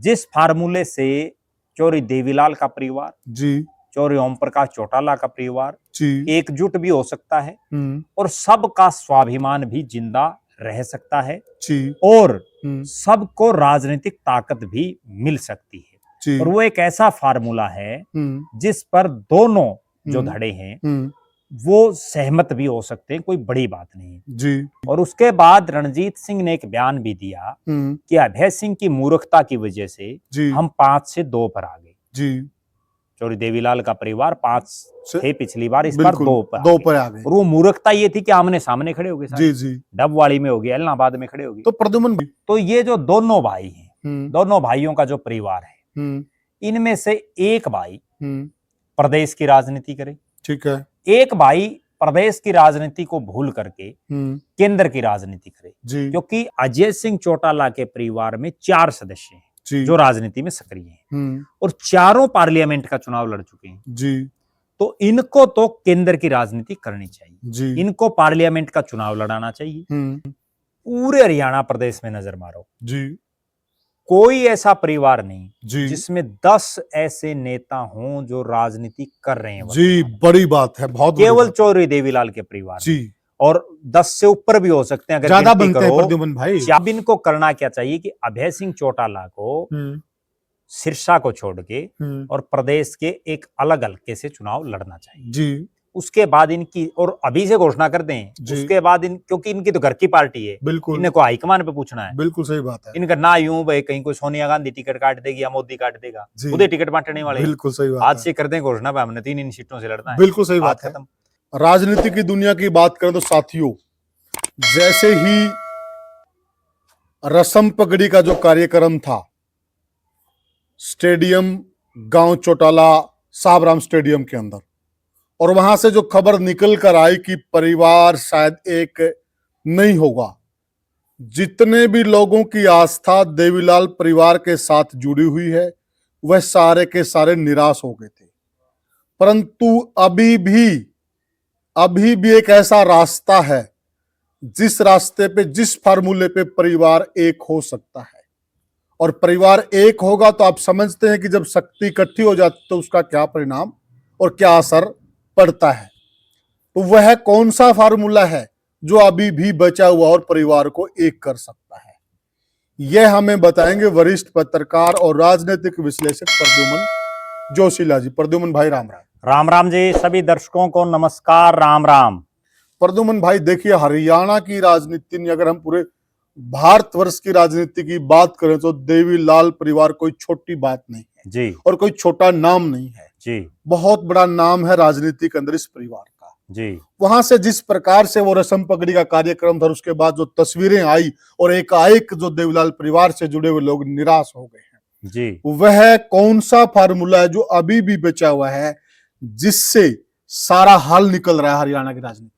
जिस फार्मूले से चौधरी देवीलाल का परिवार जी चौधरी ओम प्रकाश चौटाला का परिवार जी एकजुट भी हो सकता है और सबका स्वाभिमान भी जिंदा रह सकता है जी और सबको राजनीतिक ताकत भी मिल सकती है। जी और वो एक ऐसा फार्मूला है जिस पर दोनों जो धड़े हैं वो सहमत भी हो सकते हैं, कोई बड़ी बात नहीं जी। और उसके बाद रणजीत सिंह ने एक बयान भी दिया कि अभय सिंह की मूर्खता की वजह से हम 5 से 2 पर आ गए। जी। चौधरी देवीलाल का परिवार 5 थे पिछली बार, इस बार 2 पर आ गए। और वो मूर्खता ये थी कि आमने सामने खड़े हो गए। जी जी। डबवाली में हो गया, इलाहाबाद में खड़े हो गए। तो प्रद्युमन भी तो ये जो दोनों भाई हैं, दोनों भाइयों का जो परिवार है, इनमें से एक भाई प्रदेश की राजनीति करे, ठीक है, एक भाई प्रदेश की राजनीति को भूल करके केंद्र की राजनीति करे, क्योंकि अजय सिंह चौटाला के परिवार में 4 सदस्य हैं जो राजनीति में सक्रिय हैं और चारों पार्लियामेंट का चुनाव लड़ चुके हैं जी। तो इनको तो केंद्र की राजनीति करनी चाहिए जी। इनको पार्लियामेंट का चुनाव लड़ाना चाहिए। पूरे हरियाणा प्रदेश में नजर मारो जी, कोई ऐसा परिवार नहीं जिसमें 10 ऐसे नेता हों जो राजनीति कर रहे हैं जी। बड़ी बात है, बहुत केवल चौधरी देवीलाल के परिवार जी, और 10 से ऊपर भी हो सकते हैं अगर ज्यादा बनते हैं प्रद्युमन भाई। इनको करना क्या चाहिए कि अभय सिंह चौटाला को सिरसा को छोड़ के और प्रदेश के एक अलग हल्के से चुनाव लड़ना चाहिए जी। उसके बाद इनकी, और अभी से घोषणा कर दें, उसके बाद क्योंकि इनकी तो घर की पार्टी है, बिल्कुल इनको हाईकमान पे पूछना है। बिल्कुल सही बात है। इनका ना यूं भाई कहीं कोई सोनिया गांधी टिकट काट देगी या मोदी काट देगा, खुद ही टिकट बांटने वाले। बिल्कुल सही बात। आज से कर दें घोषणा पे हमने 3 सीटों से लड़ना है। बिल्कुल सही बात है। राजनीति की दुनिया की बात करें तो साथियों, जैसे ही रसम पगड़ी का जो कार्यक्रम था स्टेडियम गांव चौटाला साबराम स्टेडियम के अंदर, और वहां से जो खबर निकल कर आई कि परिवार शायद एक नहीं होगा, जितने भी लोगों की आस्था देवीलाल परिवार के साथ जुड़ी हुई है वह सारे के सारे निराश हो गए थे। परंतु अभी भी एक ऐसा रास्ता है जिस रास्ते पे, जिस फार्मूले पे परिवार एक हो सकता है, और परिवार एक होगा तो आप समझते हैं कि जब शक्ति इकट्ठी हो जाती तो उसका क्या परिणाम और क्या असर पड़ता है। तो वह कौन सा फार्मूला है जो अभी भी बचा हुआ और परिवार को एक कर सकता है, यह हमें बताएंगे वरिष्ठ पत्रकार और राजनीतिक विश्लेषक प्रद्युमन जोशीला जी। प्रद्युमन भाई राम राम। राम राम जी, सभी दर्शकों को नमस्कार, राम राम। प्रद्युमन भाई देखिए, हरियाणा की राजनीति में अगर हम पूरे भारतवर्ष की राजनीति की बात करें तो देवीलाल परिवार कोई छोटी बात नहीं है जी, और कोई छोटा नाम नहीं है जी, बहुत बड़ा नाम है राजनीति के अंदर इस परिवार का जी। वहां से जिस प्रकार से वो रसम पगड़ी का कार्यक्रम था, उसके बाद जो तस्वीरें आई और एकाएक जो देवीलाल परिवार से जुड़े हुए लोग निराश हो गए हैं जी, वह कौन सा फार्मूला है जो अभी भी बचा हुआ है जिससे सारा हाल निकल रहा है हरियाणा की राजनीति?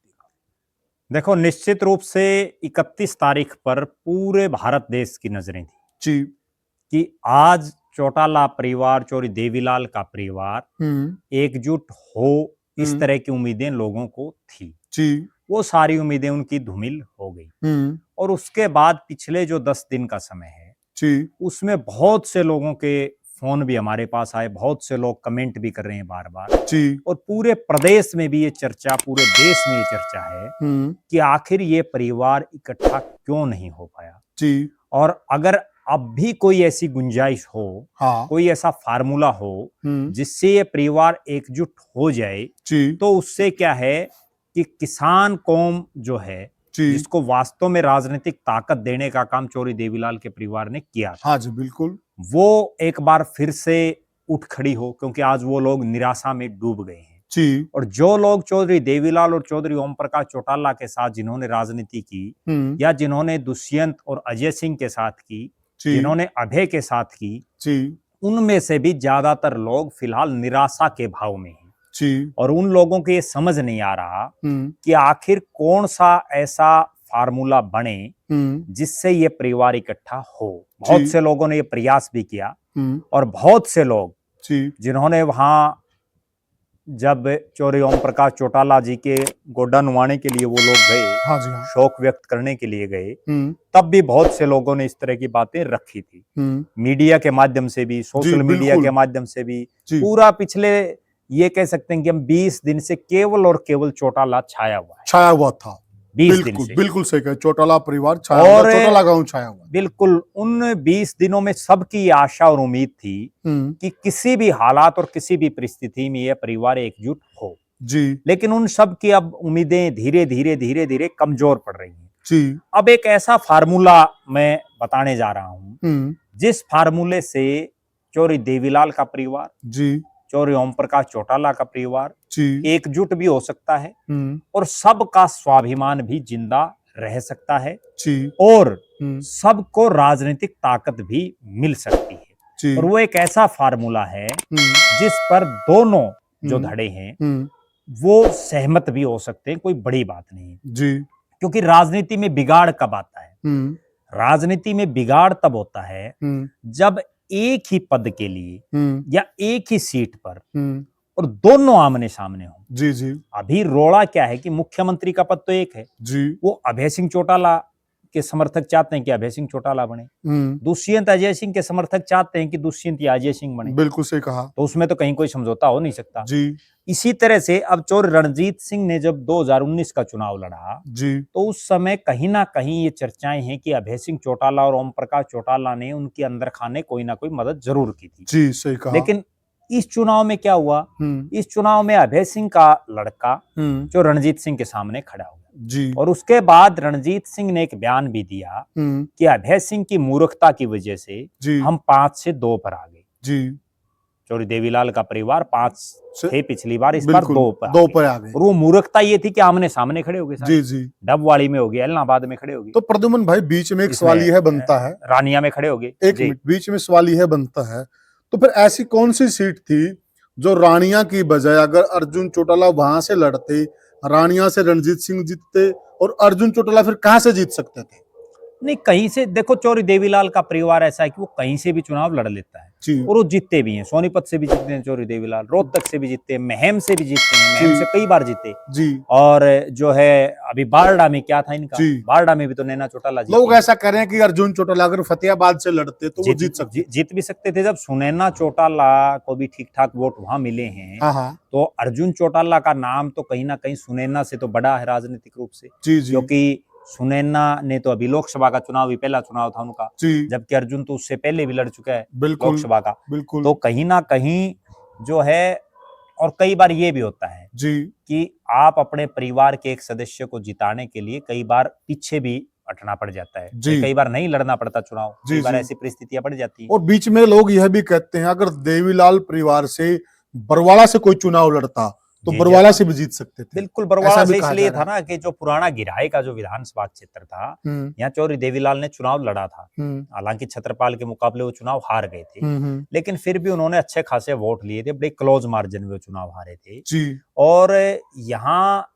देखो, निश्चित रूप से 31 तारीख पर पूरे भारत देश की नजरें थी जी कि आज चौटाला परिवार, चौधरी देवीलाल का परिवार एकजुट हो, इस तरह की उम्मीदें लोगों को थी जी। वो सारी उम्मीदें उनकी धूमिल हो गई और उसके बाद पिछले जो 10 दिन का समय है जी, उसमें बहुत से लोगों के फोन भी हमारे पास आए, बहुत से लोग कमेंट भी कर रहे हैं बार बार जी, और पूरे प्रदेश में भी ये चर्चा, पूरे देश में ये चर्चा है कि आखिर ये परिवार इकट्ठा क्यों नहीं हो पाया जी। और अगर अब भी कोई ऐसी गुंजाइश हो, कोई ऐसा फार्मूला हो जिससे ये परिवार एकजुट हो जाए जी, तो उससे क्या है कि किसान कौम जो है, जिसको वास्तव में राजनीतिक ताकत देने का काम चौधरी देवीलाल के परिवार ने किया था, हाँ जी बिल्कुल, वो एक बार फिर से उठ खड़ी हो, क्योंकि आज वो लोग निराशा में डूब गए हैं जी। और जो लोग चौधरी देवीलाल और चौधरी ओम प्रकाश चौटाला के साथ जिन्होंने राजनीति की, या जिन्होंने दुष्यंत और अजय सिंह के साथ की, जिन्होंने अभय के साथ की जी, उनमें से भी ज्यादातर लोग फिलहाल निराशा के भाव में हैं जी। और उन लोगों को ये समझ नहीं आ रहा कि आखिर कौन सा ऐसा फार्मूला बने जिससे ये परिवार इकट्ठा हो। बहुत से लोगों ने ये प्रयास भी किया और बहुत से लोग जिन्होंने वहां जब चौधरी ओम प्रकाश चौटाला जी के गोड्डा नुवाने के लिए वो लोग गए, हाँ जी हाँ, शोक व्यक्त करने के लिए गए, तब भी बहुत से लोगों ने इस तरह की बातें रखी थी। मीडिया के माध्यम से भी, सोशल मीडिया के माध्यम से भी, पूरा पिछले ये कह सकते हैं कि हम 20 दिन से केवल और केवल चौटाला छाया हुआ था। 20 दिन से। बिल्कुल सही कहा, चौटाला परिवार छाया हुआ, चौटाला गांव छाया हुआ। बिल्कुल उन 20 दिनों में सबकी आशा और उम्मीद थी कि किसी भी हालात और किसी भी परिस्थिति में यह परिवार एकजुट हो जी। लेकिन उन सब की अब उम्मीदें धीरे धीरे कमजोर पड़ रही हैं जी। अब एक ऐसा फार्मूला मैं बताने जा रहा हूं जिस फार्मूले से चौधरी देवीलाल का परिवार जी, चौधरी ओम प्रकाश चौटाला का परिवार एकजुट भी हो सकता है और सबका स्वाभिमान भी जिंदा रह सकता है और सबको राजनीतिक ताकत भी मिल सकती है। और वो एक ऐसा फार्मूला है जिस पर दोनों जो धड़े हैं वो सहमत भी हो सकते हैं, कोई बड़ी बात नहीं जी। क्योंकि राजनीति में बिगाड़ कब आता है? राजनीति में बिगाड़ तब होता है जब एक ही पद के लिए या एक ही सीट पर और दोनों आमने सामने हो। जी जी। अभी रोड़ा क्या है कि मुख्यमंत्री का पद तो एक है जी, वो अभय सिंह चौटाला के समर्थक चाहते हैं कि अभय सिंह चौटाला बने, दुष्यंत अजय सिंह के समर्थक चाहते हैं कि दुष्यंत या अजय सिंह बने। बिल्कुल सही कहा। तो उसमें तो कहीं कोई समझौता हो नहीं सकता जी। इसी तरह से अब चौधरी रणजीत सिंह ने जब 2019 का चुनाव लड़ा जी, तो उस समय कहीं ना कहीं ये चर्चाएं हैं कि अभय सिंह चौटाला और ओम प्रकाश चौटाला ने उनके अंदर खाने कोई ना कोई मदद जरूर की थी जी, सही कहा। लेकिन इस चुनाव में क्या हुआ? इस चुनाव में अभय सिंह का लड़का जो रणजीत सिंह के सामने खड़ा हुआ जी, और उसके बाद रणजीत सिंह ने एक बयान भी दिया कि अभय सिंह की मूर्खता की वजह से हम 5 से 2 पर आ गए जी। चौधरी देवीलाल का परिवार 5 थे पिछली बार, इस बार 2 पर आ गए। और वो मूर्खता ये थी कि आमने सामने खड़े हो गए जी जी, डबवाड़ी में हो गए, इलाहाबाद में खड़े हो गए। तो प्रद्युमन भाई बीच में एक सवाल यह बनता है, रानिया में खड़े हो गए, एक मिनट, बीच में सवाल यह बनता है तो फिर ऐसी कौन सी सीट थी जो रानिया की बजाय अगर अर्जुन चौटाला वहां से लड़ते, रानिया से रणजीत सिंह जीतते और अर्जुन चौटाला फिर कहां से जीत सकते थे? नहीं, कहीं से देखो, चौधरी देवीलाल का परिवार ऐसा है कि वो कहीं से भी चुनाव लड़ लेता है और वो जीतते भी हैं। सोनीपत से भी जीतते हैं चौधरी देवीलाल, रोहतक से भी जीतते हैं, महम से भी जीतते हैं, महम से कई बार जीते जी। और जो है अभी बारडा में क्या था इनका, बारडा में भी तो नैना चौटाला जीते। लोग ऐसा कह रहे हैं कि अर्जुन चौटाला अगर फतेहाबाद से लड़ते तो वो जीत भी सकते थे। जब सुनैना चौटाला को भी ठीक ठाक वोट वहां मिले हैं तो अर्जुन चौटाला का नाम तो कहीं ना कहीं सुनैना से तो बड़ा है राजनीतिक रूप से, क्योंकि सुनैना ने तो अभी लोकसभा का चुनाव भी पहला चुनाव था उनका, जबकि अर्जुन तो उससे पहले भी लड़ चुका है लोकसभा का। तो कहीं ना कहीं जो है, और कई बार ये भी होता है जी कि आप अपने परिवार के एक सदस्य को जिताने के लिए कई बार पीछे भी हटना पड़ जाता है, कई बार नहीं लड़ना पड़ता चुनाव, कई बार ऐसी परिस्थितियां बढ़ जाती है। और बीच में लोग यह भी कहते हैं अगर देवीलाल परिवार से बरवाला से कोई चुनाव लड़ता तो बरवाला से भी जीत सकते थे। बिल्कुल, बरवाला से इसलिए था ना कि जो पुराना गिराए का जो विधानसभा क्षेत्र था, यहाँ चौधरी देवीलाल ने चुनाव लड़ा था। हालांकि छत्रपाल के मुकाबले वो चुनाव हार गए थे, लेकिन फिर भी उन्होंने अच्छे खासे वोट लिए थे, बड़े क्लोज मार्जिन में वो चुनाव हारे थे। और यहाँ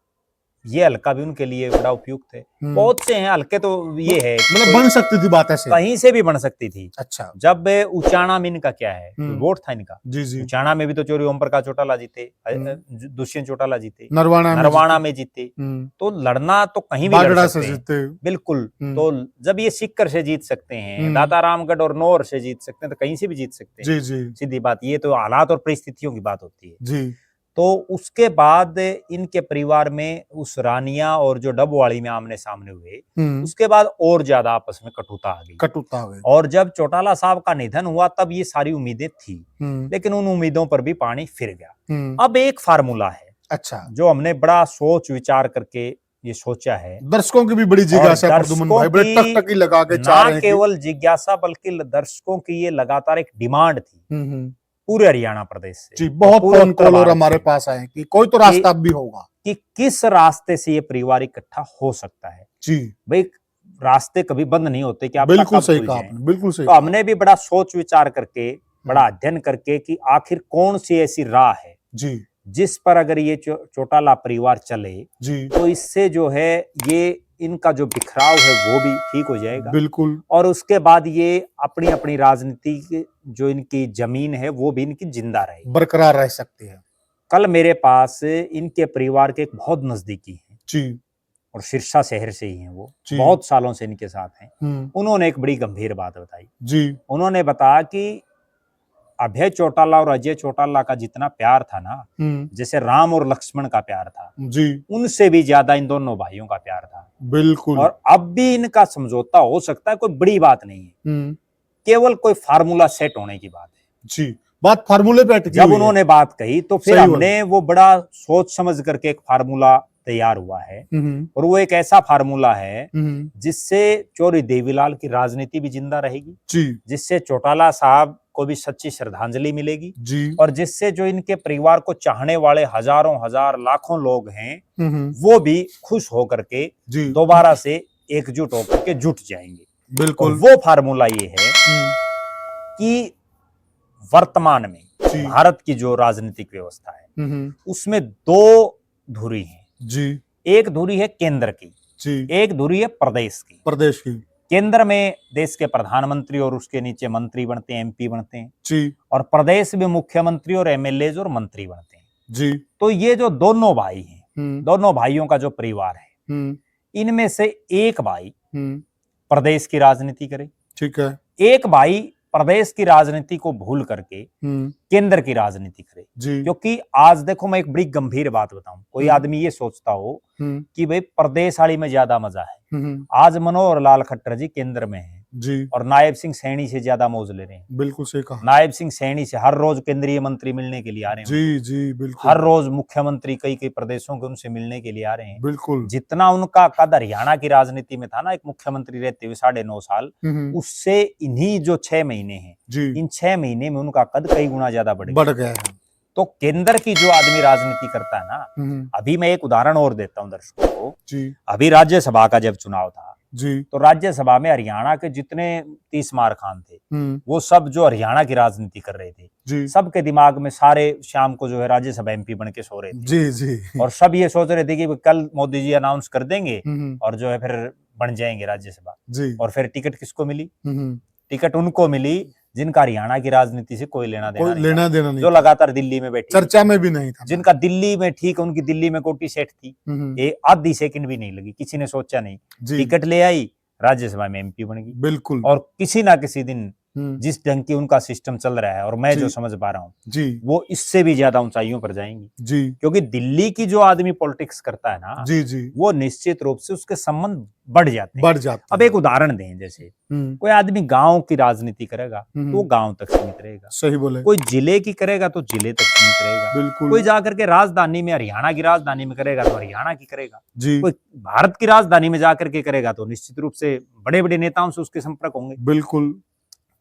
ये हल्का भी उनके लिए बड़ा उपयुक्त है। बहुत से हैं हल्के, तो ये है मतलब बन सकती थी बात ऐसे, कहीं से भी बन सकती थी। अच्छा, जब उचाना में इनका क्या है, वोट था इनका जी जी, उचाना में भी तो चौधरी ओम प्रकाश चौटाला जीते, दुष्यंत चौटाला जीते, नरवाना में जीते, तो लड़ना तो कहीं भी लड़ सकते हैं। बिल्कुल, तो जब ये सिक्कर से जीत सकते हैं, दाता रामगढ़ और नौर से जीत सकते हैं, तो कहीं से भी जीत सकते हैं। सीधी बात, ये तो हालात और परिस्थितियों की बात होती है जी। तो उसके बाद इनके परिवार में उस रानिया और जो डबवाड़ी में आमने सामने हुए, उसके बाद और ज्यादा आपस में कटुता आ गई। और जब चौटाला साहब का निधन हुआ तब ये सारी उम्मीदें थी, लेकिन उन उम्मीदों पर भी पानी फिर गया। अब एक फार्मूला है, अच्छा, जो हमने बड़ा सोच विचार करके ये सोचा है। दर्शकों की भी बड़ी जिज्ञासा, लगा के ना केवल जिज्ञासा बल्कि दर्शकों की ये लगातार एक डिमांड थी पूरे हरियाणा प्रदेश से जी। बहुत फोन कॉल और हमारे पास आए कि कोई तो रास्ता अब भी होगा कि किस रास्ते से ये परिवार इकट्ठा हो सकता है जी। भाई, रास्ते कभी बंद नहीं होते कि आप बिल्कुल सही कहा आपने, बिल्कुल सही। तो हमने भी बड़ा सोच विचार करके, बड़ा अध्ययन करके कि आखिर कौन सी ऐसी राह है जी जिस पर अगर ये चौटाला परिवार चले जी तो इससे जो है ये इनका जो बिखराव है वो भी ठीक हो जाएगा। बिल्कुल। और उसके बाद ये अपनी अपनी राजनीति जो इनकी जमीन है वो भी इनकी जिंदा रहेगी, बरकरार रह सकती है। कल मेरे पास इनके परिवार के एक बहुत नजदीकी हैं जी और सिरसा शहर से ही हैं, वो जी। बहुत सालों से इनके साथ हैं। उन्होंने एक बड़ी गंभीर बात बताई जी। उन्होंने बताया कि अभय चौटाला और अजय चौटाला का जितना प्यार था ना, जैसे राम और लक्ष्मण का प्यार था जी, उनसे भी ज्यादा इन दोनों भाइयों का प्यार था। बिल्कुल। और अब भी इनका समझौता हो सकता है, कोई बड़ी बात नहीं है, केवल कोई फार्मूला सेट होने की बात है। जी, बात फार्मूले पे अटकी जब हुई उन्होंने बात कही तो फिर हमने वो बड़ा सोच समझ करके एक फार्मूला तैयार हुआ है और वो एक ऐसा फार्मूला है जिससे चौधरी देवीलाल की राजनीति भी जिंदा रहेगी जी, जिससे चौटाला साहब को भी सच्ची श्रद्धांजलि मिलेगी जी, और जिससे जो इनके परिवार को चाहने वाले हजारों हजार लाखों लोग हैं वो भी खुश होकर के दोबारा से एकजुट होकर के जुट जाएंगे। बिल्कुल। वो फार्मूला ये है कि वर्तमान में भारत की जो राजनीतिक व्यवस्था है उसमें दो धुरी है जी। एक धुरी है केंद्र की जी, एक धुरी है प्रदेश की। केंद्र में देश के प्रधानमंत्री और उसके नीचे मंत्री बनते हैं, एमपी बनते हैं जी, और प्रदेश में मुख्यमंत्री और एमएलए और मंत्री बनते हैं जी। तो ये जो दोनों भाई हैं, दोनों भाइयों का जो परिवार है इनमें से एक भाई प्रदेश की राजनीति करे, ठीक है, एक भाई प्रदेश की राजनीति को भूल करके केंद्र की राजनीति करे। क्योंकि आज देखो मैं एक बड़ी गंभीर बात बताऊं, कोई आदमी ये सोचता हो कि भाई प्रदेश वाली में ज्यादा मजा है, आज मनोहर लाल खट्टर जी केंद्र में हैं जी, और नायब सिंह सैनी से ज्यादा मौज ले रहे हैं। बिल्कुल सही कहा। नायब सिंह सैनी से हर रोज केंद्रीय मंत्री मिलने के लिए आ रहे हैं। जी जी, बिल्कुल। हर रोज मुख्यमंत्री कई कई प्रदेशों के उनसे मिलने के लिए आ रहे हैं। बिल्कुल। जितना उनका कद हरियाणा की राजनीति में था ना, एक मुख्यमंत्री रहते हुए 9.5 साल, उससे इन्हीं जो 6 महीने हैं, इन 6 महीने में उनका कद कई गुना ज्यादा बढ़ गया है। तो केंद्र की जो आदमी राजनीति करता है ना, अभी मैं एक उदाहरण और देता हूं दर्शकों को। अभी राज्यसभा का जब चुनाव था तो राज्यसभा में हरियाणा के जितने 30 मार खान थे वो सब जो हरियाणा की राजनीति कर रहे थे, सबके दिमाग में सारे शाम को जो है राज्यसभा एमपी बन के सो रहे थे जी। और सब ये सोच रहे थे कि कल मोदी जी अनाउंस कर देंगे और जो है फिर बन जाएंगे राज्यसभा। और फिर टिकट किसको मिली? टिकट उनको मिली जिनका हरियाणा की राजनीति से कोई लेना देना नहीं, जो लगातार दिल्ली में बैठे, चर्चा में भी नहीं था, जिनका दिल्ली में, ठीक है, उनकी दिल्ली में कोटी सेट थी, ये आधी सेकंड भी नहीं लगी, किसी ने सोचा नहीं, टिकट ले आई, राज्यसभा में एमपी बन गई। बिल्कुल। और किसी ना किसी दिन जिस ढंग की उनका सिस्टम चल रहा है और मैं जो समझ पा रहा हूँ वो इससे भी ज्यादा ऊंचाइयों पर जाएंगी क्योंकि दिल्ली की जो आदमी पॉलिटिक्स करता है ना, वो निश्चित रूप से उसके संबंध बढ़ जाते हैं। अब एक उदाहरण दें, जैसे कोई आदमी गांव की राजनीति करेगा तो वो गांव तक सीमित रहेगा, सही बोले। कोई जिले की करेगा तो जिले तक सीमित रहेगा, बिल्कुल। कोई जाकर के राजधानी में, हरियाणा की राजधानी में करेगा तो हरियाणा की करेगा, कोई भारत की राजधानी में जाकर के करेगा तो निश्चित रूप से बड़े बड़े नेताओं से उसके संपर्क होंगे, बिल्कुल।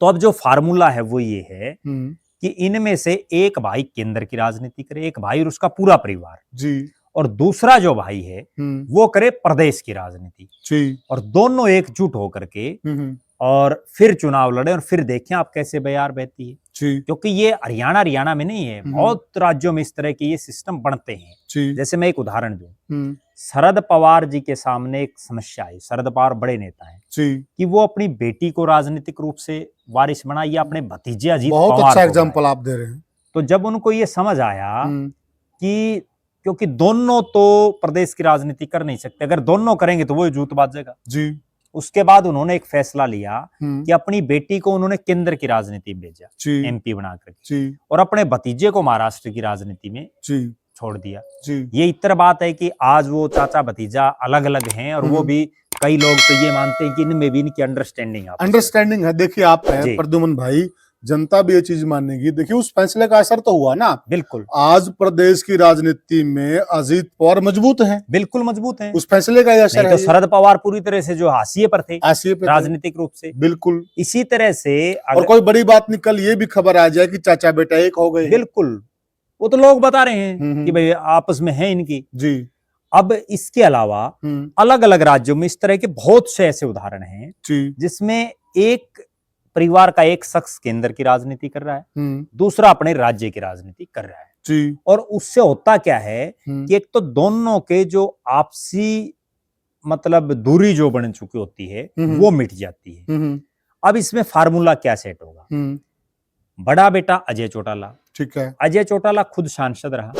तो अब जो फार्मूला है वो ये है कि इनमें से एक भाई केंद्र की राजनीति करे, एक भाई और उसका पूरा परिवार और दूसरा जो भाई है वो करे प्रदेश की राजनीति, और दोनों एकजुट होकर के और फिर चुनाव लड़े और फिर देखें आप कैसे बयार बहती है। क्योंकि ये हरियाणा में नहीं है, बहुत राज्यों में इस तरह के ये सिस्टम बनते हैं। जैसे मैं एक उदाहरण दूं, शरद पवार जी के सामने एक समस्या है, शरद पवार बड़े नेता हैं कि वो अपनी बेटी को राजनीतिक रूप से वारिस बनाए या अपने भतीजे अजीत पवार, बहुत अच्छा एग्जांपल आप दे रहे हैं। तो जब उनको ये समझ आया कि क्योंकि दोनों तो प्रदेश की राजनीति कर नहीं सकते, अगर दोनों करेंगे तो वो जूत बाजेगा जी, उसके बाद उन्होंने एक फैसला लिया कि अपनी बेटी को उन्होंने केंद्र की राजनीति में भेजा, एमपी बनाकर, और अपने भतीजे को महाराष्ट्र की राजनीति में छोड़ दिया। ये इतर बात है कि आज वो चाचा भतीजा अलग अलग हैं और वो भी कई लोग तो ये मानते हैं कि इनमें भी इनकी अंडरस्टैंडिंग है। देखिए आप प्रद्युमन भाई, जनता भी ये चीज मानेगी। देखिए उस फैसले का असर तो हुआ ना, बिल्कुल। आज प्रदेश की राजनीति में अजीत पवार मजबूत हैं, बिल्कुल मजबूत हैं। उस फैसले का असर है। तो शरद पवार पूरी तरह से जो हाशिए पर थे राजनीतिक रूप से, बिल्कुल। इसी तरह से और कोई बड़ी बात निकल ये भी खबर आ जाए कि चाचा बेटा एक हो गए, बिल्कुल, वो तो लोग बता रहे हैं कि भाई आपस में है इनकी जी। अब इसके अलावा अलग अलग राज्यों में इस तरह के बहुत से ऐसे उदाहरण हैं जिसमें एक परिवार का एक शख्स केंद्र की राजनीति कर रहा है, दूसरा अपने राज्य की राजनीति कर रहा है जी। और उससे होता क्या है कि एक तो दोनों के जो आपसी मतलब दूरी जो बन चुकी होती है वो मिट जाती है। अब इसमें फार्मूला क्या सेट होगा? बड़ा बेटा अजय चौटाला ठीक है। अजय चौटाला खुद सांसद रहा,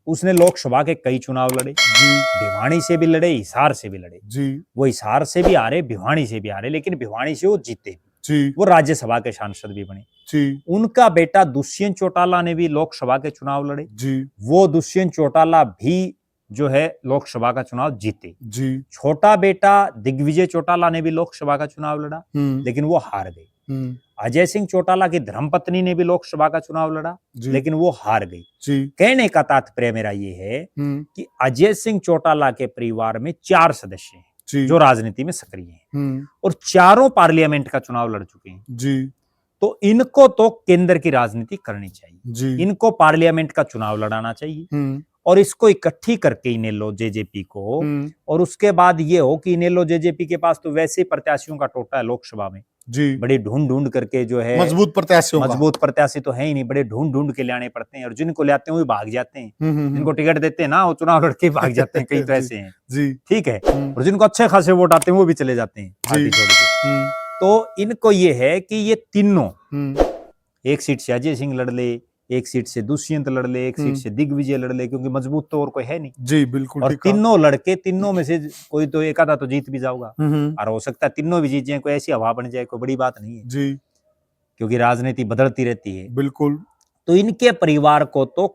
उसने लोकसभा के कई चुनाव लड़े जी, भिवानी से भी लड़े, हिसार से भी लड़े जी, वो हिसार से भी आ रहे, भिवानी से भी आ रहे, लेकिन भिवानी से वो जीते, जी, वो राज्यसभा के सांसद भी बने। जी, उनका बेटा दुष्यंत चौटाला ने भी लोकसभा के चुनाव लड़े, जी, वो दुष्यंत चौटाला भी जो है लोकसभा का चुनाव जीते। जी, छोटा बेटा दिग्विजय चौटाला ने भी लोकसभा का चुनाव लड़ा, लेकिन वो हार गए। अजय सिंह चौटाला की धर्मपत्नी ने भी लोकसभा का चुनाव लड़ा, लेकिन वो हार गई। कहने का तात्पर्य मेरा ये है कि अजय सिंह चौटाला के परिवार में 4 सदस्य हैं जो राजनीति में सक्रिय हैं और चारों पार्लियामेंट का चुनाव लड़ चुके हैं। जी, तो इनको तो केंद्र की राजनीति करनी चाहिए, जी, इनको पार्लियामेंट का चुनाव लड़ाना चाहिए और इसको इकट्ठी करके इनेलो जेजेपी को, और उसके बाद ये हो कि इनेलो जेजेपी के पास तो वैसे ही प्रत्याशियों का टोटा है लोकसभा में, जी, बड़ी ढूंढ करके जो है मजबूत प्रत्याशी तो है ही नहीं, बड़े ढूंढ के लाने पड़ते हैं और जिनको लाते हैं वो भाग जाते हैं, जिनको टिकट देते हैं ना वो चुनाव लड़के भाग जाते हैं, कई तो ऐसे हैं जी, ठीक है, और जिनको अच्छे खासे वोट आते हैं वो भी चले जाते हैं पार्टी छोड़ के। तो इनको ये है कि ये तीनों एक सीट से अजय सिंह लड़ ले, एक सीट से दुष्यंत लड़ ले, एक सीट से दिग्विजय लड़ ले, क्योंकि मजबूत तो और कोई है नहीं। जी, बिल्कुल। और तीनों लड़के, तीनों में से कोई तो एक आधा तो जीत भी जाऊंगा, और हो सकता है तीनों भी जीत जाए, कोई ऐसी हवा बन जाए, कोई बड़ी बात नहीं है जी, क्योंकि राजनीति बदलती रहती है। बिल्कुल। तो इनके परिवार को तो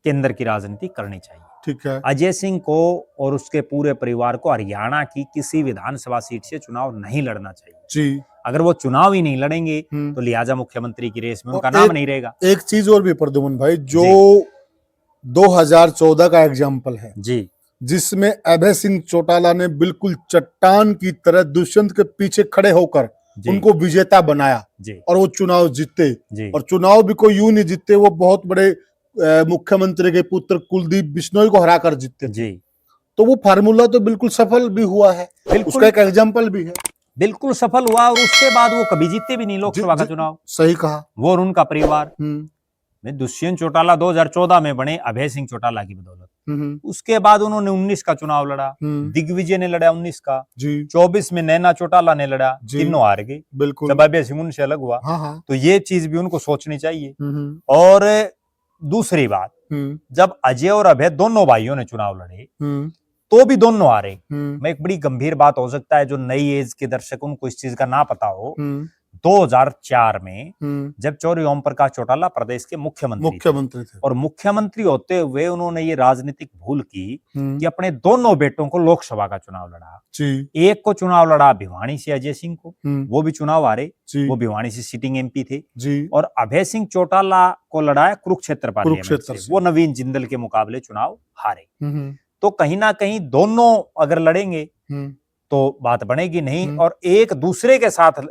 केंद्र की राजनीति करनी चाहिए, ठीक है। अजय सिंह को और उसके पूरे परिवार को हरियाणा की किसी विधानसभा सीट से चुनाव नहीं लड़ना चाहिए जी। अगर वो चुनाव ही नहीं लड़ेंगे तो लिहाजा मुख्यमंत्री की रेस में उनका नाम नहीं रहेगा। एक चीज और भी प्रद्युमन भाई, जो 2014 का एग्जाम्पल है जी, जिसमें अभय सिंह चौटाला ने बिल्कुल चट्टान की तरह दुष्यंत के पीछे खड़े होकर उनको विजेता बनाया और वो चुनाव जीते, और चुनाव भी कोई यूं नहीं जीते, वो बहुत बड़े मुख्यमंत्री के पुत्र कुलदीप बिश्नोई को हराकर जीते जी। तो वो फार्मूला तो बिल्कुल सफल भी हुआ है, उसका एक एग्जाम्पल भी है, बिल्कुल सफल हुआ। और उसके बाद वो कभी जीते भी नहीं लोकसभा का चुनाव। सही कहा। वो और उनका परिवार में दुष्यंत चौटाला 2014 में बने अभय सिंह चौटाला की बदौलत। उसके बाद उन्होंने 19 का चुनाव लड़ा, दिग्विजय ने लड़ा 19 का, 24 में नैना चौटाला ने लड़ा, तीनों हार गए बिल्कुल, जब अभय सिंह उनसे अलग हुआ। हाँ। तो ये चीज भी उनको सोचनी चाहिए। और दूसरी बात, जब अजय और अभय दोनों भाइयों ने चुनाव लड़े तो भी दोनों हारे। मैं एक बड़ी गंभीर बात हो सकता है जो नई एज के दर्शक उनको इस चीज का ना पता हो, 2004 में जब चौधरी ओम प्रकाश चौटाला प्रदेश के मुख्यमंत्री थे और मुख्यमंत्री होते हुए उन्होंने ये राजनीतिक भूल की कि अपने दोनों बेटों को लोकसभा का चुनाव लड़ा। एक को चुनाव लड़ा भिवानी से अजय सिंह को, वो भी चुनाव हारे, वो भिवानी से सिटिंग एमपी थे। और अभय सिंह चौटाला को लड़ा कुरुक्षेत्र पार्लियामेंट से, वो नवीन जिंदल के मुकाबले चुनाव हारे। तो कहीं ना कहीं दोनों अगर लड़ेंगे तो बात बनेगी नहीं, और एक दूसरे के साथ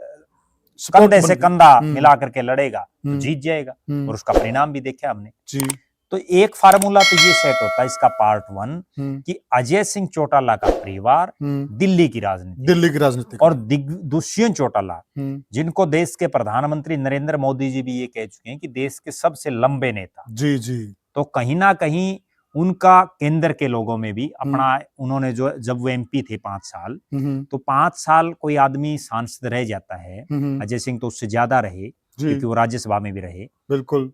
कंधे से कंधा मिला करके लड़ेगा तो जीत जाएगा, और उसका परिणाम भी देखा हमने जी। तो एक फार्मूला तो ये सेट होता है इसका पार्ट 1 कि अजय सिंह चौटाला का परिवार दिल्ली की राजनीति और दुष्यंत चौटाला, जिनको देश के प्रधानमंत्री नरेंद्र मोदी जी भी ये कह चुके हैं कि देश के सबसे लंबे नेता जी जी, तो कहीं ना कहीं उनका केंद्र के लोगों में भी अपना, उन्होंने जो जब वो एमपी थे 5 साल, तो 5 साल कोई आदमी सांसद रह जाता है, अजय सिंह तो उससे ज्यादा रहे क्योंकि वो राज्यसभा में भी रहे बिल्कुल,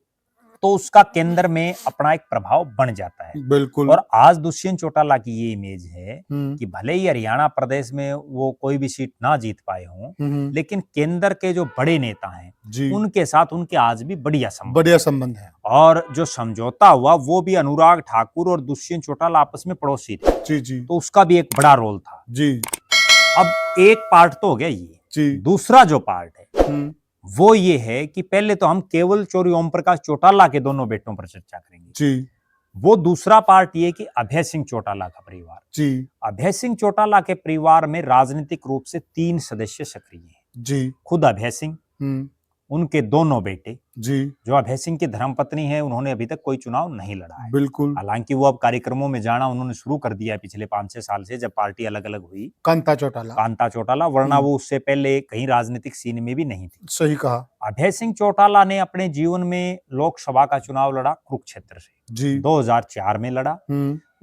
तो उसका केंद्र में अपना एक प्रभाव बन जाता है बिल्कुल। और आज दुष्यंत चौटाला की ये इमेज है कि भले ही हरियाणा प्रदेश में वो कोई भी सीट ना जीत पाए हों, लेकिन केंद्र के जो बड़े नेता हैं उनके साथ उनके आज भी बढ़िया संबंध है। और जो समझौता हुआ वो भी अनुराग ठाकुर और दुष्यंत चौटाला आपस में पड़ोसी थे जी जी, तो उसका भी एक बड़ा रोल था जी। अब एक पार्ट तो हो गया ये जी, दूसरा जो पार्ट है वो ये है कि पहले तो हम केवल चौधरी ओम प्रकाश चौटाला के दोनों बेटों पर चर्चा करेंगे जी। वो दूसरा पार्ट ये कि अभय सिंह चौटाला का परिवार जी, अभय सिंह चौटाला के परिवार में राजनीतिक रूप से 3 सदस्य सक्रिय हैं जी, खुद अभय सिंह, उनके दोनों बेटे जी, जो अभय सिंह की धर्मपत्नी है, उन्होंने अभी तक कोई चुनाव नहीं लड़ा है बिल्कुल। हालांकि वो अब कार्यक्रमों में जाना उन्होंने शुरू कर दिया है पिछले 5-6 साल से, जब पार्टी अलग अलग हुई, कांता चौटाला, वरना वो उससे पहले कहीं राजनीतिक सीन में भी नहीं थी। सही कहा। अभय सिंह चौटाला ने अपने जीवन में लोकसभा का चुनाव लड़ा कुरुक्षेत्र से जी, 2004 में लड़ा,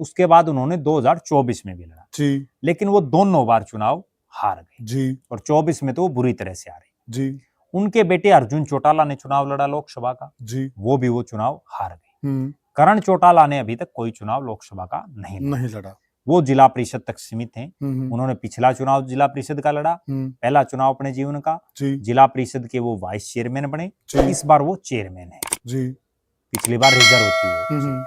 उसके बाद उन्होंने 2024 में भी लड़ा जी, लेकिन वो दोनों बार चुनाव हार गए जी, और 24 में तो वो बुरी तरह से हारे जी। उनके बेटे अर्जुन चौटाला ने चुनाव लड़ा लोकसभा का जी, वो चुनाव हार गए। करण चौटाला ने अभी तक कोई चुनाव लोकसभा का नहीं लड़ा। वो जिला परिषद तक सीमित हैं। उन्होंने पिछला चुनाव जिला परिषद का लड़ा, पहला चुनाव अपने जीवन का। जिला परिषद के वो वाइस चेयरमैन बने, इस बार वो चेयरमैन है। पिछली बार रिजर्व थी वो।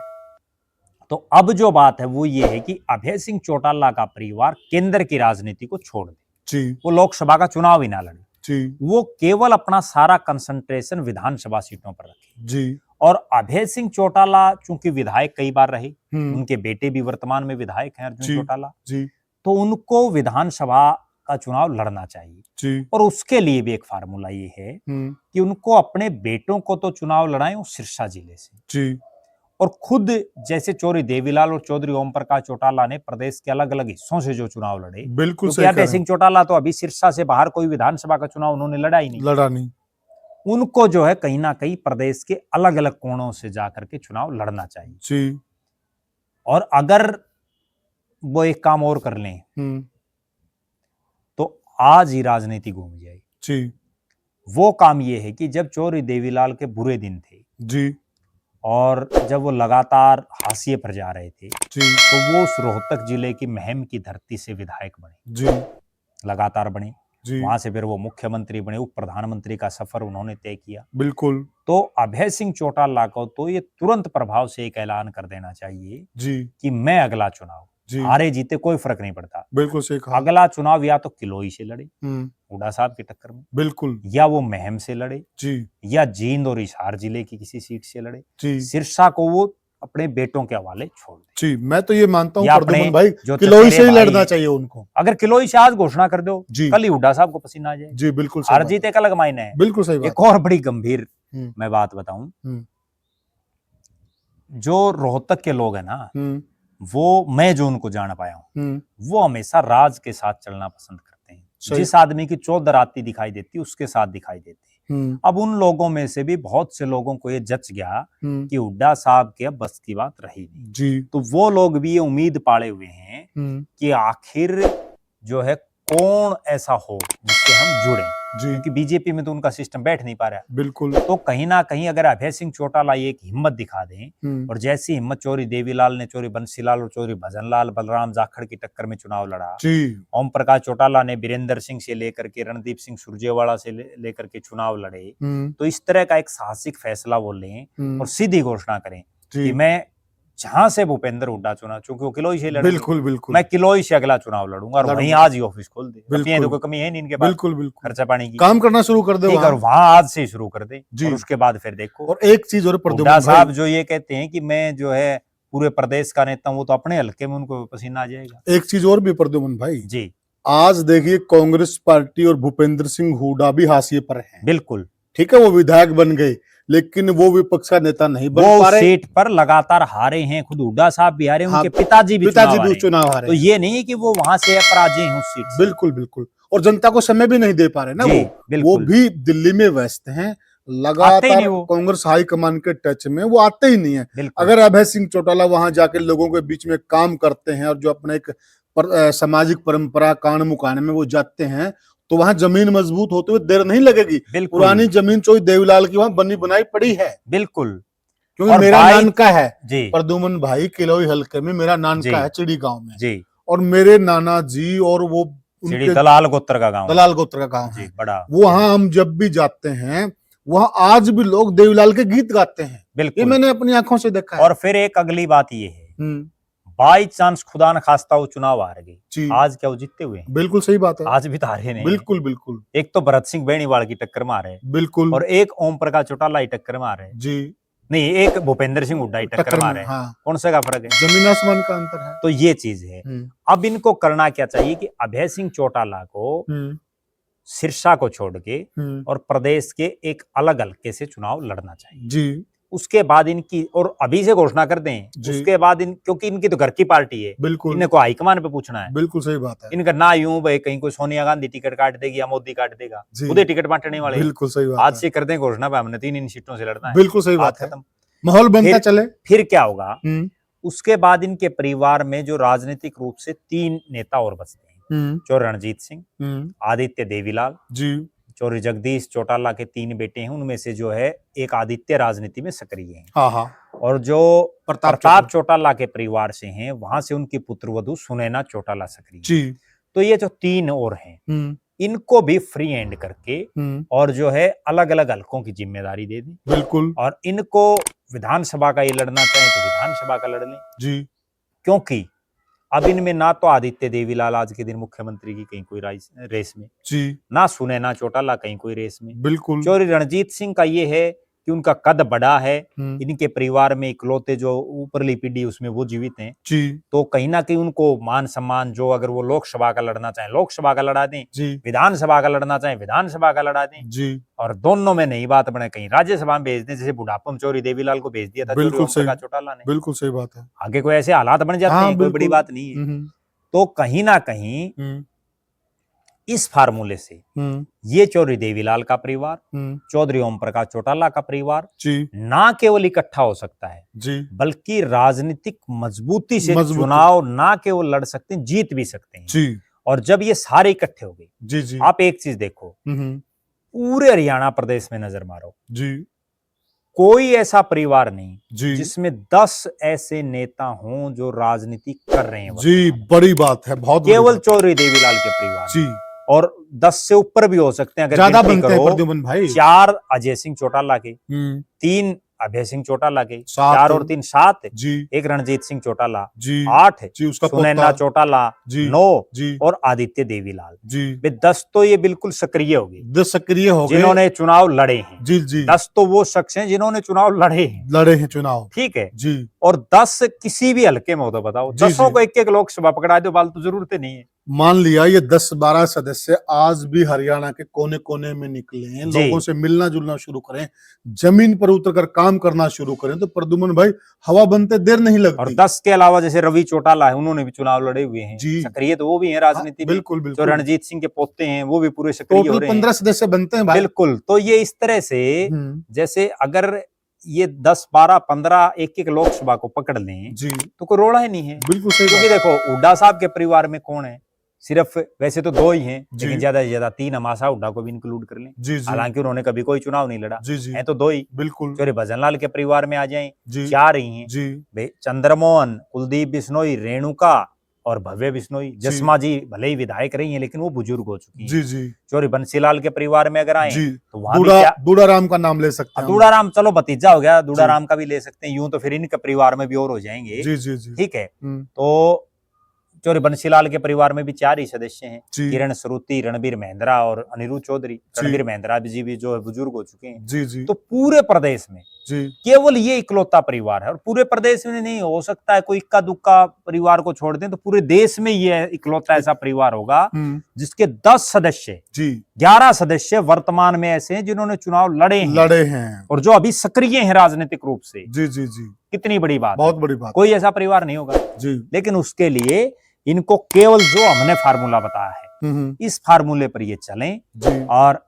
तो अब जो बात है वो ये है कि अभय सिंह चौटाला का परिवार केंद्र की राजनीति को छोड़ दे, वो लोकसभा का चुनाव ही ना लड़े, वो केवल अपना सारा कंसंट्रेशन विधानसभा सीटों पर रखे। और अभय सिंह चौटाला चूंकि विधायक कई बार रहे, उनके बेटे भी वर्तमान में विधायक हैं अर्जुन चौटाला, तो उनको विधानसभा का चुनाव लड़ना चाहिए। और उसके लिए भी एक फार्मूला ये है कि उनको अपने बेटों को तो चुनाव लड़ाएं उस सिरसा जिले से, और खुद जैसे चौधरी देवीलाल और चौधरी ओम प्रकाश चौटाला ने प्रदेश के अलग अलग हिस्सों से जो चुनाव लड़े, बिल्कुल तो अभय सिंह चौटाला तो अभी सिरसा से बाहर कोई विधानसभा का चुनाव उन्होंने लड़ा नहीं। उनको जो है कहीं ना कहीं प्रदेश के अलग अलग कोणों से जाकर के चुनाव लड़ना चाहिए। और अगर वो एक काम और कर लें तो आज ही राजनीति घूम जाएगी। वो काम ये है कि जब चौधरी देवीलाल के बुरे दिन थे और जब वो लगातार हाशिए पर जा रहे थे, तो वो उस रोहतक जिले की महम की धरती से विधायक बने, लगातार बने। वहां से फिर वो मुख्यमंत्री बने, उप प्रधानमंत्री का सफर उन्होंने तय किया। बिल्कुल। तो अभय सिंह चौटाला को तो ये तुरंत प्रभाव से एक ऐलान कर देना चाहिए कि मैं अगला चुनाव, हारे जीते कोई फर्क नहीं पड़ता, बिल्कुल सही कहा, अगला चुनाव या तो किलोई से लड़े हुड्डा साहब की टक्कर में, बिल्कुल, या वो महम से लड़े, या जींद और हिसार जिले की किसी सीट से लड़े। सिरसा को वो अपने बेटों के हवाले छोड़ दे। मैं तो ये मानता हूँ प्रद्युमन भाई किलोई से ही लड़ना चाहिए उनको। अगर किलोई से आज घोषणा कर दो, कल ही हुड्डा साहब को पसीना आ जाए। बिल्कुल, हार जीत एक अलग मायने है। बिल्कुल सही बात। एक और बड़ी गंभीर मैं बात बताऊं, जो रोहतक के लोग हैं ना, वो मैं जो उनको जान पाया हूं, वो हमेशा राज के साथ चलना पसंद करते हैं। जिस आदमी की चौधर आती दिखाई देती उसके साथ दिखाई देते हैं। अब उन लोगों में से भी बहुत से लोगों को ये जच गया कि हुड्डा साहब के अब बस की बात रही नहीं, तो वो लोग भी ये उम्मीद पाले हुए हैं कि आखिर जो है कौन ऐसा हो जिससे हम जुड़े, क्योंकि बीजेपी में तो उनका सिस्टम बैठ नहीं पा रहा है। बिल्कुल। तो कहीं ना कहीं अगर अभय सिंह चौटाला एक हिम्मत दिखा दें, और जैसी हिम्मत चौधरी देवीलाल ने चौधरी बंसीलाल और चौधरी भजनलाल बलराम जाखड़ की टक्कर में चुनाव लड़ा, ओम प्रकाश चौटाला ने बीरेंद्र सिंह से लेकर के रणदीप सिंह सुरजेवाला से लेकर के चुनाव लड़े, तो इस तरह का एक साहसिक फैसला वो लें और सीधी घोषणा करें कि मैं जहां से भूपेंद्र हुड्डा चुना, चूंकि वो किलोई से लड़े, बिल्कुल बिल्कुल, मैं किलोई से अगला चुनाव लड़ूंगा और वहीं आज ही ऑफिस खोल दे। तो कोई कमी है नहीं इनके पास, बिल्कुल बिल्कुल, खर्चा पानी की काम करना शुरू कर दे वहां आज से शुरू कर दे, और उसके बाद फिर देखो। और एक चीज और हुड्डा साहब जो ये कहते हैं कि मैं जो है पूरे प्रदेश का नेता हूं, वो तो अपने हल्के में उनको पसीना आ जाएगा। एक चीज और भी प्रद्युमन भाई आज देखिए कांग्रेस पार्टी और भूपेंद्र सिंह हुड्डा भी हाशिए पर हैं। बिल्कुल ठीक है, वो विधायक बन गए लेकिन वो विपक्ष का नेता नहीं बन पा रहे, सीट पर लगातार हारे हैं। खुद हुड्डा साहब भी हारे, उनके पिताजी भी चुनाव हारे। तो ये नहीं है कि वो वहां से पराजय हैं उस सीट से। बिल्कुल बिल्कुल, और जनता को समय भी नहीं दे पा रहे ना वो भी दिल्ली में व्यस्त हैं, लगातार कांग्रेस हाईकमान के टच में वो आते ही नहीं है। अगर अभय सिंह चौटाला वहां जाकर लोगों के बीच में काम करते हैं और जो अपने एक सामाजिक परंपरा कान मुकाने में वो जाते हैं, तो वहां जमीन मजबूत होते हुए देर नहीं लगेगी। पुरानी जमीन चौधरी देवीलाल की वहां बनी बनाई पड़ी है। बिल्कुल, क्योंकि मेरा नानका है प्रद्युमन भाई, किलोई हल्के में मेरा नानका है चिड़ी गांव में, और मेरे नाना जी और वो दलाल गोत्र का गांव है बड़ा। वहां हम जब भी जाते हैं वहां आज भी लोग देवीलाल के गीत गाते हैं। ये मैंने अपनी आंखों से देखा है। और फिर एक अगली बात ये है, बाई चांस खुदा न खास्ता वो चुनाव हार गई, आज क्या वो जीतते हुए? बिल्कुल सही बात है, आज भी तो हारे नहीं। बिल्कुल बिल्कुल, एक तो भरत सिंह बेनीवाल की टक्कर मारे, बिल्कुल, और एक ओम प्रकाश चौटाला की टक्कर मारे नहीं, एक भूपेंद्र सिंह हुड्डा की टक्कर मारे। कौन से का फर्क है? जमीन आसमान का अंतर है। तो ये चीज है। अब इनको करना क्या चाहिए कि अभय सिंह चौटाला को सिरसा को छोड़ के और प्रदेश के एक अलग हल्के से चुनाव लड़ना चाहिए उसके बाद इनकी, और अभी से घोषणा कर दें, उसके बाद क्योंकि इनकी तो घर की पार्टी है, बिल्कुल, इनको हाईकमान पे पूछना है। बिल्कुल सही बात है। इनका ना यूं भाई कहीं कोई सोनिया गांधी टिकट काट देगी या मोदी काट देगा, खुद टिकट बांटने वाले। बिल्कुल सही बात, आज से कर दें घोषणा पे हमने 3 इन सीटों से लड़ना है। बिल्कुल सही बात है, माहौल बनता चले। फिर क्या होगा, उसके बाद इनके परिवार में जो राजनीतिक रूप से 3 नेता और बचते हैं, जो रणजीत सिंह, आदित्य देवीलाल, चौधरी जगदीश चौटाला के 3 बेटे हैं, उनमें से जो है एक आदित्य राजनीति में सक्रिय हैं। हाँ हाँ। और जो प्रताप चौटाला के परिवार से हैं, वहां से उनकी पुत्रवधू सुनैना चौटाला सक्रिय जी। तो ये जो 3 और हैं, इनको भी फ्री हैंड करके और जो है अलग अलग हलकों की जिम्मेदारी दे दी। बिल्कुल। और इनको विधानसभा का ये लड़ना चाहे तो विधानसभा का लड़ लें जी, क्योंकि अब इनमें ना तो आदित्य देवीलाल आज के दिन मुख्यमंत्री की कहीं कोई रेस में जी, ना सुनैना चौटाला कहीं कोई रेस में। बिल्कुल। चौधरी रणजीत सिंह का ये है कि उनका कद बड़ा है, इनके परिवार में इकलौते जो ऊपरली पीढ़ी उसमें वो जीवित हैं जी, तो कहीं ना कहीं उनको मान सम्मान जो अगर वो लोकसभा का लड़ना चाहे लोकसभा का लड़ा दें जी, विधानसभा का लड़ना चाहे विधानसभा का लड़ा दें जी, और दोनों में नई बात बने कहीं राज्यसभा में भेज दें, जैसे बुढ़ापा में चौधरी देवीलाल को भेज दिया था बिल्कुल सही, चौटाला ने। बिल्कुल सही बात है। आगे कोई ऐसे हालात बन जाते हैं, कोई बड़ी बात नहीं है। तो कहीं ना कहीं इस फार्मूले से ये चौधरी देवीलाल का परिवार, चौधरी ओम प्रकाश चौटाला का परिवार ना केवल इकट्ठा हो सकता है जी, बल्कि राजनीतिक मजबूती से चुनाव ना केवल लड़ सकते हैं, जीत भी सकते हैं जी। और जब ये सारे इकट्ठे हो गए जी, जी, आप एक चीज देखो, पूरे हरियाणा प्रदेश में नजर मारो जी, कोई ऐसा परिवार नहीं जी, जिसमें 10 ऐसे नेता हों जो राजनीति कर रहे हैं। जी, बड़ी बात है, बहुत केवल चौधरी देवीलाल के परिवार जी, और 10 से ऊपर भी हो सकते हैं अगर ज्यादा बनते हैं प्रद्युमन भाई। 4 अजय सिंह चौटाला के, 3 अभय सिंह चौटाला के, 4 और 3 7 जी, एक रणजीत सिंह चौटाला जी, 8 जी, उसका सुनैना चौटाला जी, 9 जी, और आदित्य देवीलाल जी। 10 तो ये बिल्कुल सक्रिय हो गए, 10 सक्रिय हो गए जिन्होंने चुनाव लड़े हैं। जी, जी, 10 तो वो शख्स हैं जिन्होंने चुनाव लड़े हैं चुनाव, ठीक है जी। और 10 किसी भी हल्के में हो तो बताओ, 10 को एक लोकसभा पकड़ा दो, फालतू जरूरत नहीं है। मान लिया ये 10-12 सदस्य आज भी हरियाणा के कोने कोने में निकले हैं, लोगों से मिलना जुलना शुरू करें, जमीन पर उतरकर काम करना शुरू करें तो प्रद्युमन भाई हवा बनते देर नहीं लगती। और 10 के अलावा जैसे रवि चौटाला है, उन्होंने भी चुनाव लड़े हुए हैं, सक्रिय तो वो भी हैं राजनीति में। बिल्कुल, बिल्कुल। जो रणजीत सिंह के पोते हैं वो भी पूरे सक्रिय हो रहे हैं। 15 सदस्य बनते हैं भाई। बिल्कुल, तो ये इस तरह से जैसे अगर ये 10, 12, 15 एक लोकसभा को पकड़ लें जी तो कोई रोड़ा ही नहीं है। बिल्कुल सही। क्योंकि देखो हुड्डा साहब के परिवार में कौन है, सिर्फ वैसे तो 2 ही हैं लेकिन ज्यादा से ज्यादा 3 हमाशा हुड्डा को भी इंक्लूड कर लें, हालांकि उन्होंने कभी कोई चुनाव नहीं लड़ा, है तो 2 ही। बिल्कुल। चौधरी भजनलाल के परिवार में आ जाएं 4 ही हैं, चंद्रमोहन, कुलदीप बिश्नोई, रेणुका और भव्य बिश्नोई। जसमा जी भले ही विधायक रही हैं लेकिन वो बुजुर्ग हो चुकी हैं। चौधरी बंसीलाल के परिवार में अगर आए तो वहां दूड़ाराम का नाम ले सकते हैं। दूड़ाराम चलो भतीजा हो गया, दूड़ाराम का भी ले सकते हैं, यूं तो फिर इनके परिवार में भी और हो जाएंगे। ठीक है, तो चौधरी बंसीलाल के परिवार में भी 4 ही सदस्य हैं, किरण सरूती, रणबीर महिंद्रा और अनिरुद्ध चौधरी। रणबीर महिंद्रा जी भी जो है बुजुर्ग हो चुके हैं। तो पूरे प्रदेश में केवल ये इकलौता परिवार है और पूरे प्रदेश में नहीं, हो सकता है कोई इक्का दुक्का परिवार को छोड़ दें तो पूरे देश में ये इकलौता ऐसा परिवार होगा जिसके 10 सदस्य 11 सदस्य वर्तमान में ऐसे हैं जिन्होंने चुनाव लड़े हैं और जो अभी सक्रिय हैं राजनीतिक रूप से। कितनी बड़ी बात, बहुत बड़ी बात। कोई ऐसा परिवार नहीं होगा लेकिन उसके लिए इनको केवल जो हमने फार्मूला बताया है इस फार्मूले पर ये चलें। और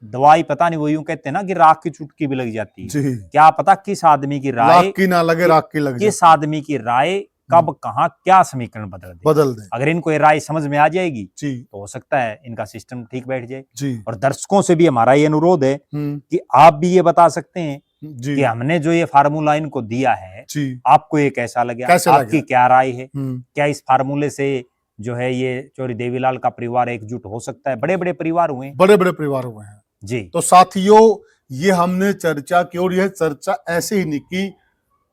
दवाई पता नहीं, वो यूं कहते हैं ना कि राख की चुटकी भी लग जाती है, क्या पता किस आदमी की राय की ना लगे, राख की लगे, किस आदमी की राय कब कहां क्या समीकरण बदल दे। अगर इनको ये राय समझ में आ जाएगी तो हो सकता है इनका सिस्टम ठीक बैठ जाए। और दर्शकों से भी हमारा ये अनुरोध है कि आप भी ये बता सकते हैं कि हमने जो ये फार्मूला इनको दिया है आपको ये कैसा लगा, आपकी क्या राय है, क्या इस फार्मूले से जो है ये चौधरी देवीलाल का परिवार एकजुट हो सकता है। बड़े बड़े परिवार हुए हैं जी। तो साथियों ये हमने चर्चा की और यह चर्चा ऐसे ही नहीं की,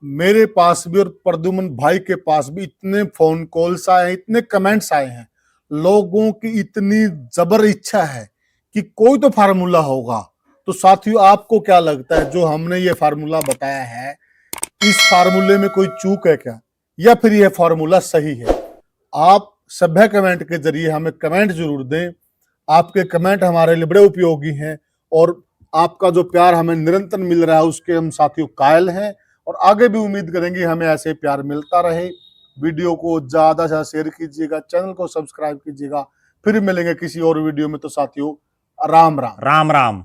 मेरे पास भी और प्रद्युमन भाई के पास भी इतने फोन कॉल्स आए, इतने कमेंट्स आए हैं, लोगों की इतनी जबर इच्छा है कि कोई तो फार्मूला होगा। तो साथियों आपको क्या लगता है जो हमने ये फार्मूला बताया है, इस फार्मूले में कोई चूक है क्या या फिर यह फार्मूला सही है? आप सभ्य कमेंट के जरिए हमें कमेंट जरूर दें। आपके कमेंट हमारे लिए बड़े उपयोगी हैं और आपका जो प्यार हमें निरंतर मिल रहा है उसके हम साथियों कायल हैं और आगे भी उम्मीद करेंगे हमें ऐसे प्यार मिलता रहे। वीडियो को ज्यादा से ज्यादा शेयर कीजिएगा, चैनल को सब्सक्राइब कीजिएगा। फिर मिलेंगे किसी और वीडियो में। तो साथियों राम राम। राम राम।